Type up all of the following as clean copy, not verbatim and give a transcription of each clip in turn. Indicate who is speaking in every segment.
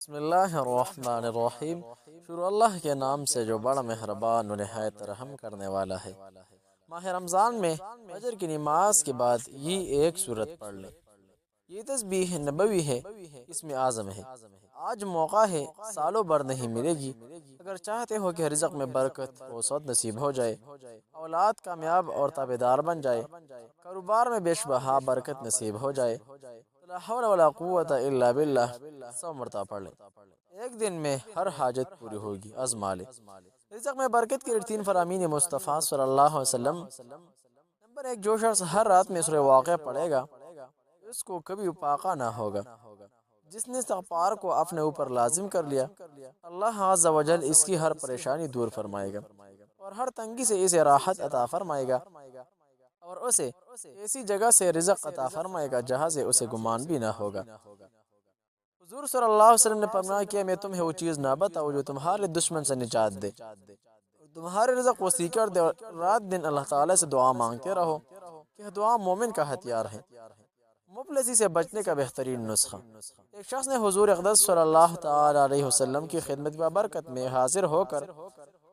Speaker 1: بسم اللہ الرحمن الرحیم۔ شروع اللہ کے نام سے جو بڑا مہربان و نہایت رحم کرنے والا ہے۔ ماہ رمضان میں فجر کی نماز کے بعد یہ ایک سورت پڑھ لیں۔ یہ تسبیح نبوی ہے، اس میں اعظم ہے۔ آج موقع ہے، سالوں بھر نہیں ملے گی۔ اگر چاہتے ہو کہ رزق میں برکت و وسعت نصیب ہو جائے، اولاد کامیاب اور تابعدار بن جائے، کاروبار میں بیش بہا برکت نصیب ہو جائے، لا حول ولا قوت الا باللہ 100 مرتبہ پڑھ لیں۔ ایک دن میں ہر حاجت پوری ہوگی، ازما لیں۔ رزق میں برکت کے 3 فرامین مصطفیٰ صلی اللہ علیہ وسلم۔ نمبر 1، جو شخص ہر رات میں سورہ واقعہ پڑھے گا اس کو کبھی فاقہ نہ ہوگا۔ جس نے استغفار کو اپنے اوپر لازم کر لیا، اللہ عز و جل اس کی ہر پریشانی دور فرمائے گا اور ہر تنگی سے اسے راحت عطا فرمائے گا، اور اسے ایسی جگہ سے رزق عطا فرمائے گا جہاں سے اسے گمان بھی نہ ہوگا۔ حضور صلی اللہ علیہ وسلم نے فرمایا کہ میں تمہیں وہ چیز نہ بتاؤں جو تمہارے دشمن سے نجات دے، تمہارے رزق وسیع کر دے، اور رات دن اللہ تعالیٰ سے دعا مانگتے رہو کہ دعا مومن کا ہتھیار ہے۔ مفلسی سے بچنے کا بہترین نسخہ۔ ایک شخص نے حضور اقدس صلی اللہ تعالی علیہ وسلم کی خدمت و برکت میں حاضر ہو کر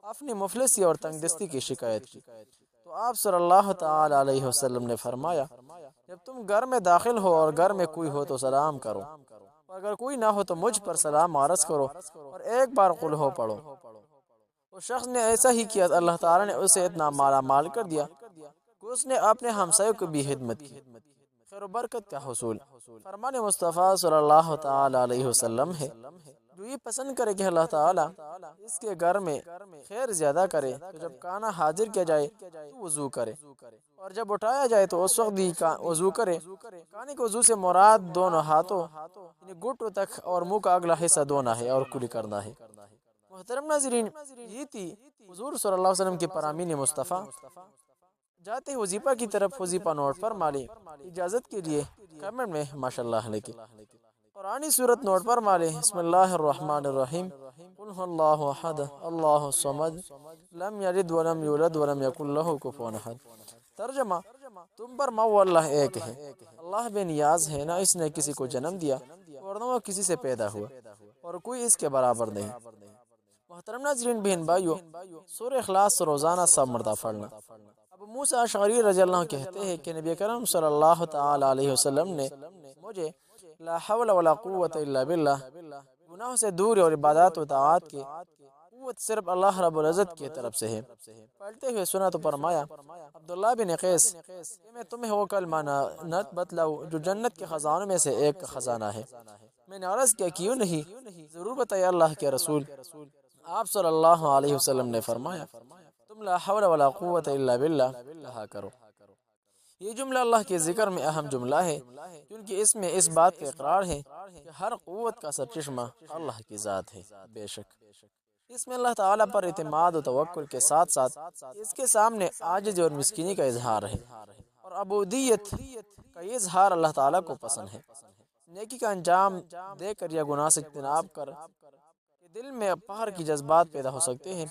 Speaker 1: اپنی مفلسی اور تنگ دستی کی شکایت کی، تو آپ صلی اللہ تعالی علیہ وسلم نے فرمایا، جب تم گھر میں داخل ہو اور گھر میں کوئی ہو تو سلام کرو، اور اگر کوئی نہ ہو تو مجھ پر سلام عرض کرو اور ایک بار قل ہو پڑھو۔ اس شخص نے ایسا ہی کیا، اللہ تعالی نے اسے اتنا مالا مال کر دیا کہ اس نے اپنے ہمسایوں کو بھی خدمت کی۔ خیر و برکت کا حصول فرمان مصطفیٰ صلی اللہ تعالی علیہ وسلم ہے، جو یہ پسند کرے کہ اللہ تعالی اس کے گھر میں خیر زیادہ کرے، تو جب کھانا حاضر کیا جائے تو وضو کرے، اور جب اٹھایا جائے تو اس وقت بھی وضو کرے۔ کھانے کے وضو سے مراد دونوں ہاتھوں یعنی گھٹنوں تک اور منہ کا اگلا حصہ دھونا ہے اور کلی کرنا ہے۔ محترم ناظرین، یہ تھی حضور صلی اللہ علیہ وسلم کی فرامین مصطفیٰ۔ جاتے وظیفہ کی طرف وظیفہ نوٹ فرما لیں۔ اجازت کے لیے کمنٹ میں ماشاءاللہ لکھیں۔ قرآنی سورت نوٹ فرما لیں۔ بسم اللہ الرحمن الرحیم، قل هو اللہ احد اللہ الصمد لم یلد ولم یولد ولم یکن لہ کفوا احد۔ ترجمہ، تم پر مو اللہ ایک ہے، اللہ بے نیاز ہے، نہ اس نے کسی کو جنم دیا اور نہ وہ کسی سے پیدا ہوا، اور کوئی اس کے برابر نہیں۔ محترم ناظرین، بہن بھائیو، سورہ اخلاص روزانہ 100 مرتبہ پڑھنا۔ ابو موسیٰ اشعری رضی اللہ عنہ کہتے ہیں کہ نبی کرم صلی اللہ تعالی علیہ وسلم نے مجھے لا حول ولا قوت الا باللہ، گناہوں سے دور اور عبادات و طاعات کی قوت صرف اللہ رب العزت کی طرف سے ہے، پڑھتے ہوئے سنا تو فرمایا، عبداللہ بن قیس، کہ میں تمہیں وہ کلمہ نہ بتلاؤں جو جنت کے خزانوں میں سے ایک خزانہ ہے؟ میں نے عرض کیا، کیوں نہیں، ضرور بتائے اللہ کے رسول۔ آپ صلی اللہ علیہ وسلم نے فرمایا، تم لا حول ولا قوت الا باللہ کہا کرو۔ یہ جملہ اللہ کے ذکر میں اہم جملہ ہے، کیونکہ اس میں اس بات کا اقرار ہے کہ ہر قوت کا سرچشمہ اللہ کی ذات ہے۔ بے شک اس میں اللہ تعالیٰ پر اعتماد و توکل کے ساتھ ساتھ اس کے سامنے عاجزی اور مسکینی کا اظہار ہے، اور عبودیت کا یہ اظہار اللہ تعالیٰ کو پسند ہے۔ نیکی کا انجام دے کر یا گناہ سے اجتناب کر دل میں پہر کی جذبات پیدا ہو سکتے ہیں،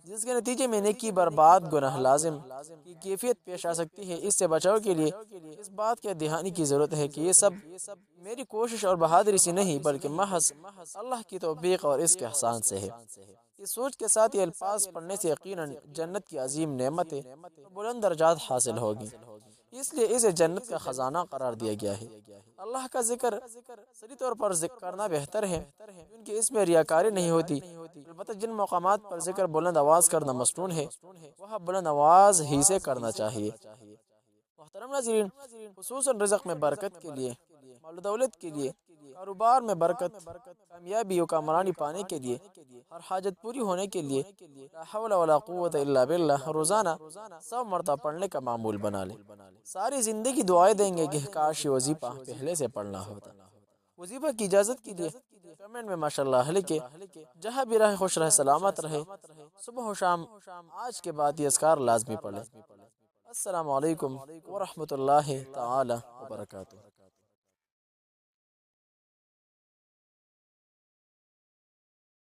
Speaker 1: جس کے نتیجے میں نیکی برباد گناہ لازم کی کیفیت پیش آ سکتی ہے۔ اس سے بچاؤ کے لیے اس بات کے دہانی کی ضرورت ہے کہ یہ سب میری کوشش اور بہادری سے نہیں بلکہ محض اللہ کی توفیق اور اس کے احسان سے ہے۔ اس سوچ کے ساتھ یہ الفاظ پڑھنے سے یقیناً جنت کی عظیم نعمتیں بلند درجات حاصل ہوگی، اس لیے اسے جنت کا خزانہ قرار دیا گیا ہے۔ اللہ کا ذکر سری طور پر کرنا بہتر ہے، کیونکہ اس میں ریاکاری نہیں ہوتی، البتہ جن مقامات پر ذکر بلند آواز کرنا مسنون ہے وہ بلند آواز ہی سے کرنا چاہیے۔ محترم ناظرین، خصوصاً رزق میں برکت کے لیے، مال و دولت کے لیے، کاروبار میں برکت، کامیابی و کامرانی پانے کے لیے، ہر حاجت پوری ہونے کے لیے لا حول ولا قوت الا باللہ روزانہ 100 مرتبہ پڑھنے کا معمول بنا لیں۔ ساری زندگی دعائیں دیں گے کہ کاش یہ وظیفہ پہلے سے پڑھنا ہوتا۔ وظیفہ کی اجازت کے لیے کمنٹ میں ماشاءاللہ لکھیں۔ جہاں بھی رہے خوش رہے، سلامت رہے، صبح و شام آج کے بعد یہ اذکار لازمی پڑھیں۔ السلام علیکم ورحمۃ اللہ تعالی وبرکاتہ۔